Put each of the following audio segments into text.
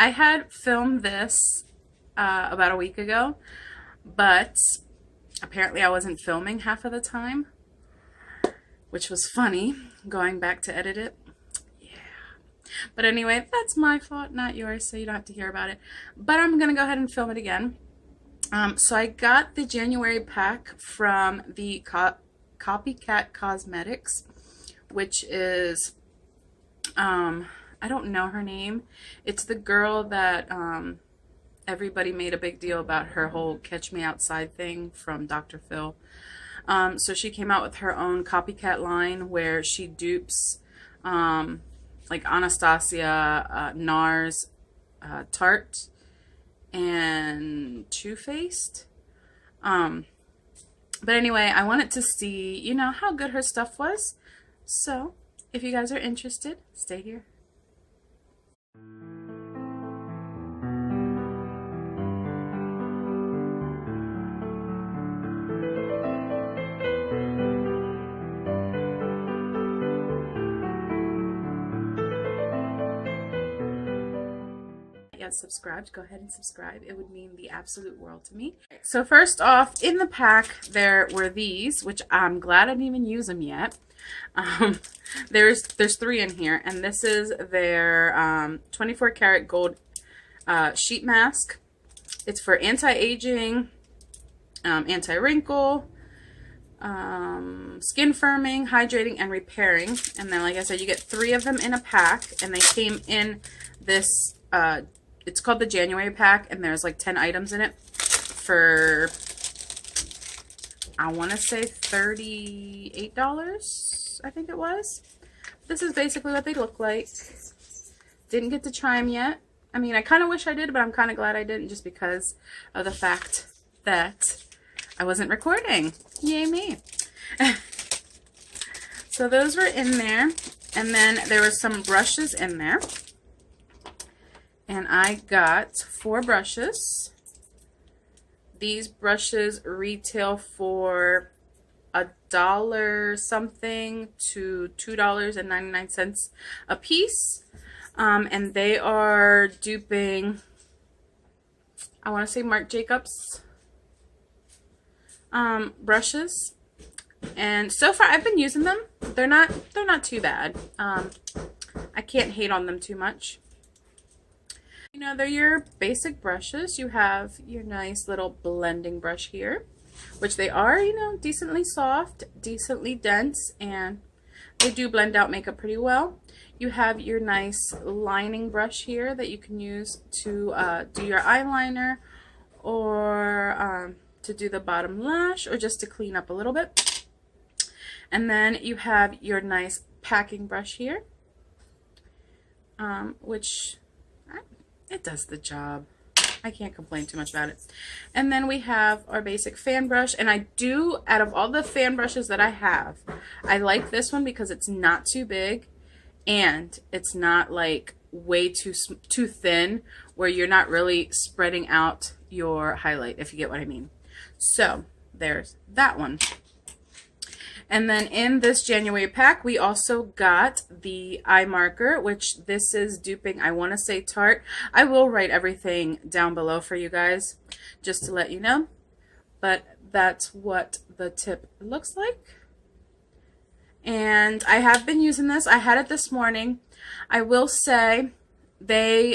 I had filmed this about a week ago, but apparently I wasn't filming half of the time, which was funny, going back to edit it. Yeah. But anyway, that's my fault, not yours, so you don't have to hear about it. But I'm going to go ahead and film it again. So I got the January pack from the Copycat Cosmetics, which is, I don't know her name. It's the girl that everybody made a big deal about her whole Catch Me Outside thing from Dr. Phil. So she came out with her own copycat line where she dupes like Anastasia, NARS, Tarte, and Too Faced. But anyway, I wanted to see, you know, how good her stuff was. So if you guys are interested, stay here. Subscribed, go ahead and subscribe. It would mean the absolute world to me. So first off, in the pack there were these, which I'm glad I didn't even use them yet. There's 3 in here, and this is their 24 karat gold sheet mask. It's for anti-aging, anti-wrinkle, skin firming, hydrating, and repairing. And then, like I said, you get 3 of them in a pack, and they came in this it's called the January pack, and there's like 10 items in it for, I want to say $38, I think it was. This is basically what they look like. Didn't get to try them yet. I mean, I kind of wish I did, but I'm kind of glad I didn't, just because of the fact that I wasn't recording. Yay me. So those were in there, and then there were some brushes in there. And I got 4 brushes. These brushes retail for $1 something to $2.99 a piece. And they are duping, I want to say, Marc Jacobs brushes. And so far I've been using them. They're not too bad. I can't hate on them too much. You know, they're your basic brushes. You have your nice little blending brush here, which they are, you know, decently soft, decently dense, and they do blend out makeup pretty well. You have your nice lining brush here that you can use to do your eyeliner, or to do the bottom lash, or just to clean up a little bit. And then you have your nice packing brush here, which it does the job. I can't complain too much about it. And then we have our basic fan brush. And I do, out of all the fan brushes that I have, I like this one because it's not too big. And it's not like way too thin, where you're not really spreading out your highlight, if you get what I mean. So there's that one. And then in this January pack, we also got the eye marker, which this is duping, I want to say, Tarte. I will write everything down below for you guys, just to let you know. But that's what the tip looks like. And I have been using this. I had it this morning. I will say they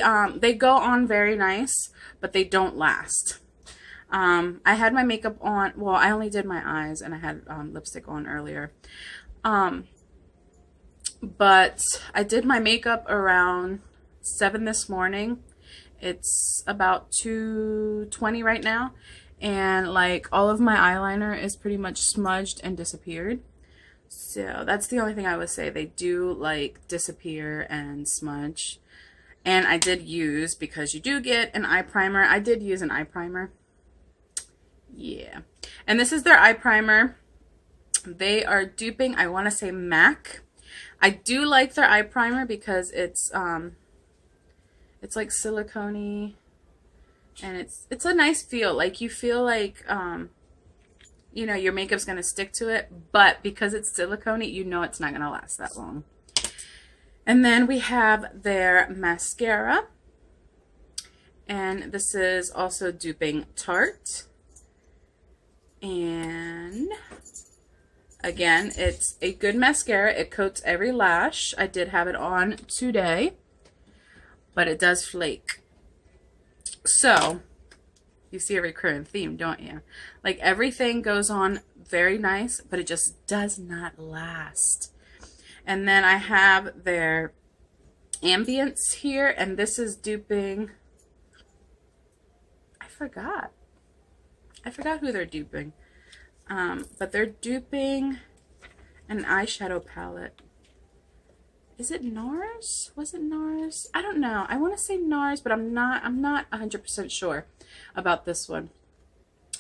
go on very nice, but they don't last. I had my makeup on, well, I only did my eyes, and I had lipstick on earlier. But I did my makeup around 7 this morning. It's about 2:20 right now, and like all of my eyeliner is pretty much smudged and disappeared. So that's the only thing I would say. They do like disappear and smudge. And I did use, because you do get an eye primer, I did use an eye primer. Yeah, and this is their eye primer. They are duping, I want to say, MAC. I do like their eye primer because it's like silicone-y, and it's a nice feel. Like, you feel like you know, your makeup's gonna stick to it, but because it's silicone-y, you know it's not gonna last that long. And then we have their mascara. And this is also duping Tarte. And again, it's a good mascara. It coats every lash. I did have it on today, but it does flake. So, you see a recurring theme, don't you? Like, everything goes on very nice, but it just does not last. And then I have their Ambiance here, and this is duping, I forgot who they're duping. But they're duping an eyeshadow palette. Is it NARS? Was it NARS? I don't know. I want to say NARS, but I'm not 100% sure about this one.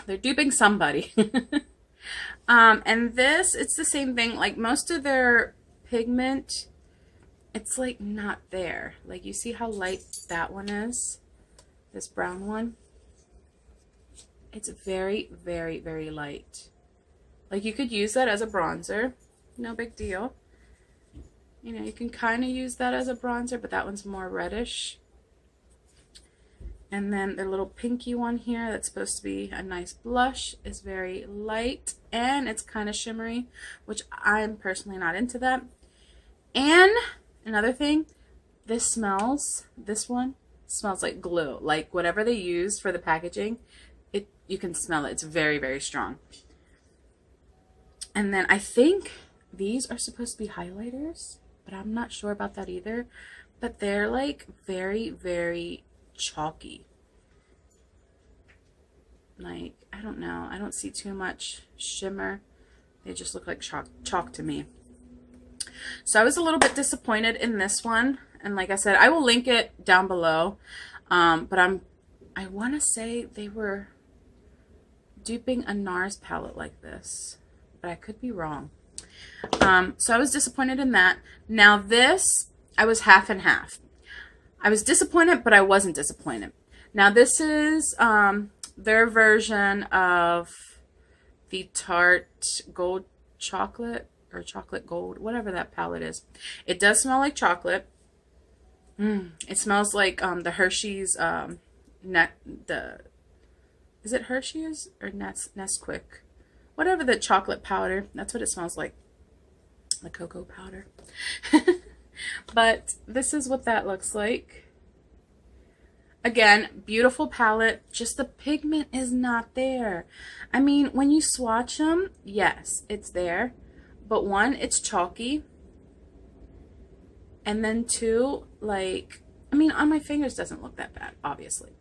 They're duping somebody. And this, it's the same thing. Like, most of their pigment, it's like not there. Like, you see how light that one is? This brown one? It's very, very, very light. Like, you could use that as a bronzer. No big deal. You know, you can kind of use that as a bronzer, but that one's more reddish. And then the little pinky one here that's supposed to be a nice blush is very light, and it's kind of shimmery, which I'm personally not into that. And another thing, this one smells like glue. Like, whatever they use for the packaging, you can smell it. It's very, very strong. And then I think these are supposed to be highlighters, but I'm not sure about that either. But they're like very, very chalky. Like, I don't know. I don't see too much shimmer. They just look like chalk to me. So I was a little bit disappointed in this one. And like I said, I will link it down below. But I want to say they were duping a NARS palette like this, but I could be wrong. So I was disappointed in that. Now this, I was half and half. I was disappointed, but I wasn't disappointed. Now this is their version of the Tarte Gold Chocolate, or Chocolate Gold, whatever that palette is. It does smell like chocolate. It smells like the Hershey's is it Hershey's or Nesquik? Whatever the chocolate powder. That's what it smells like. The cocoa powder. But this is what that looks like. Again, beautiful palette. Just the pigment is not there. I mean, when you swatch them, yes, it's there. But one, it's chalky. And then two, like, I mean, on my fingers doesn't look that bad, obviously.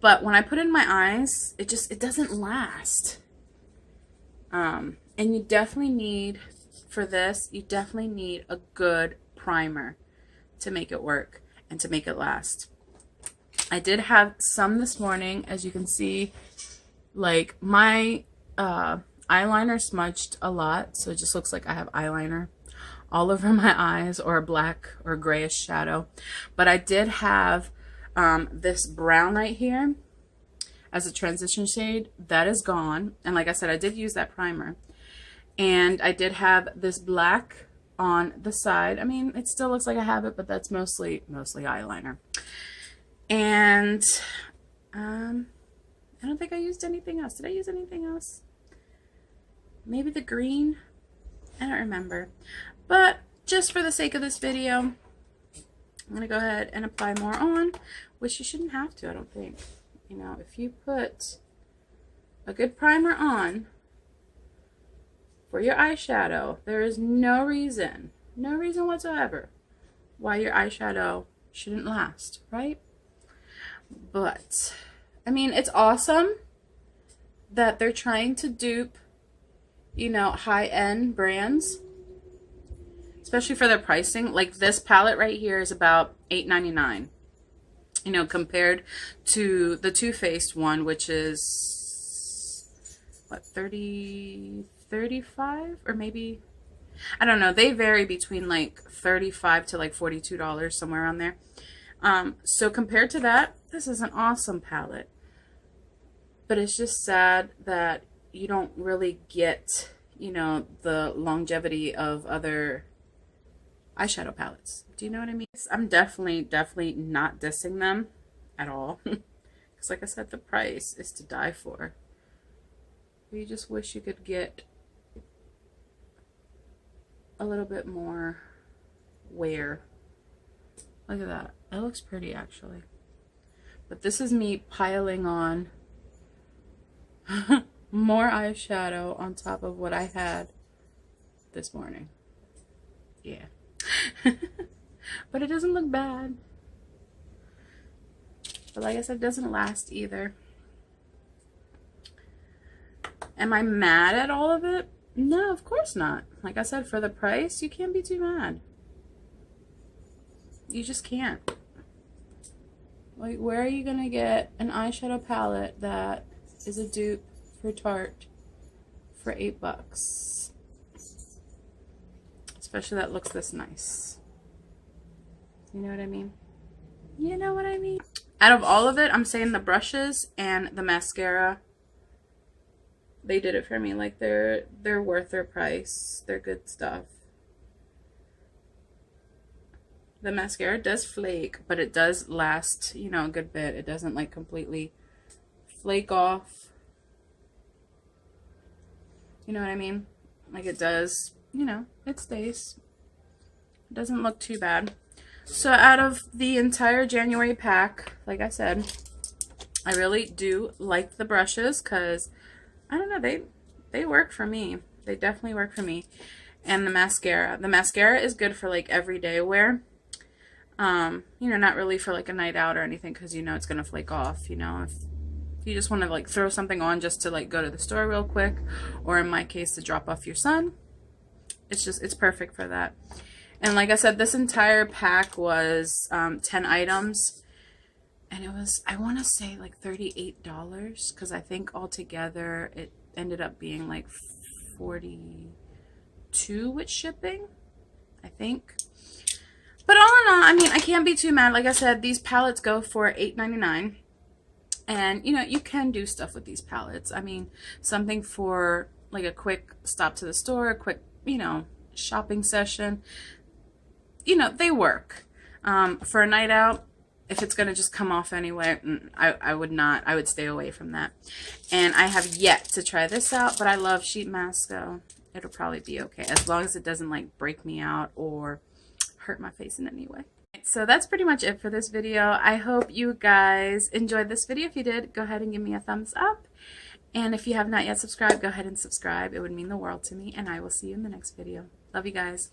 But when I put it in my eyes, it doesn't last. And you definitely need, for this, you definitely need a good primer to make it work and to make it last. I did have some this morning, as you can see. Like, my eyeliner smudged a lot, so it just looks like I have eyeliner all over my eyes, or a black or grayish shadow. But I did have this brown right here as a transition shade. That is gone. And like I said, I did use that primer. And I did have this black on the side. I mean, it still looks like I have it, but that's mostly eyeliner. And I don't think I used anything else. Did I use anything else? Maybe the green? I don't remember. But just for the sake of this video, I'm going to go ahead and apply more on, which you shouldn't have to, I don't think. You know, if you put a good primer on for your eyeshadow, there is no reason whatsoever why your eyeshadow shouldn't last, right? But, I mean, it's awesome that they're trying to dupe, you know, high-end brands, especially for their pricing. Like, this palette right here is about $8.99, you know, compared to the Too Faced one, which is what, 30, 35, or maybe, I don't know, they vary between like $35 to like $42, somewhere around there. So compared to that, this is an awesome palette. But it's just sad that you don't really get, you know, the longevity of other eyeshadow palettes. Do you know what I mean? I'm definitely not dissing them at all. Because like I said, the price is to die for. You just wish you could get a little bit more wear. Look at that. That looks pretty actually. But this is me piling on more eyeshadow on top of what I had this morning. Yeah. But it doesn't look bad. But like I said, it doesn't last either. Am I mad at all of it? No, of course not. Like I said, for the price, you can't be too mad. You just can't. Like, where are you gonna get an eyeshadow palette that is a dupe for Tarte for $8? Especially that looks this nice. You know what I mean? You know what I mean? Out of all of it, I'm saying the brushes and the mascara, they did it for me. Like, they're worth their price. They're good stuff. The mascara does flake, but it does last, you know, a good bit. It doesn't like completely flake off. You know what I mean? Like, it does, you know, it stays. It doesn't look too bad. So out of the entire January pack, like I said, I really do like the brushes because, I don't know, they work for me. They definitely work for me. And the mascara. The mascara is good for like everyday wear. You know, not really for like a night out or anything because you know it's gonna flake off. You know, if you just want to like throw something on just to like go to the store real quick, or in my case to drop off your son, it's perfect for that. And like I said, this entire pack was 10 items. And it was, I want to say like $38 because I think altogether it ended up being like $42 with shipping, I think. But all in all, I mean, I can't be too mad. Like I said, these palettes go for $8.99. And, you know, you can do stuff with these palettes. I mean, something for like a quick stop to the store, a quick, you know, shopping session. You know, they work. For a night out, if it's going to just come off anyway, I would not. I would stay away from that. And I have yet to try this out, but I love sheet mask, so it'll probably be okay. As long as it doesn't, like, break me out or hurt my face in any way. So that's pretty much it for this video. I hope you guys enjoyed this video. If you did, go ahead and give me a thumbs up. And if you have not yet subscribed, go ahead and subscribe. It would mean the world to me. And I will see you in the next video. Love you guys.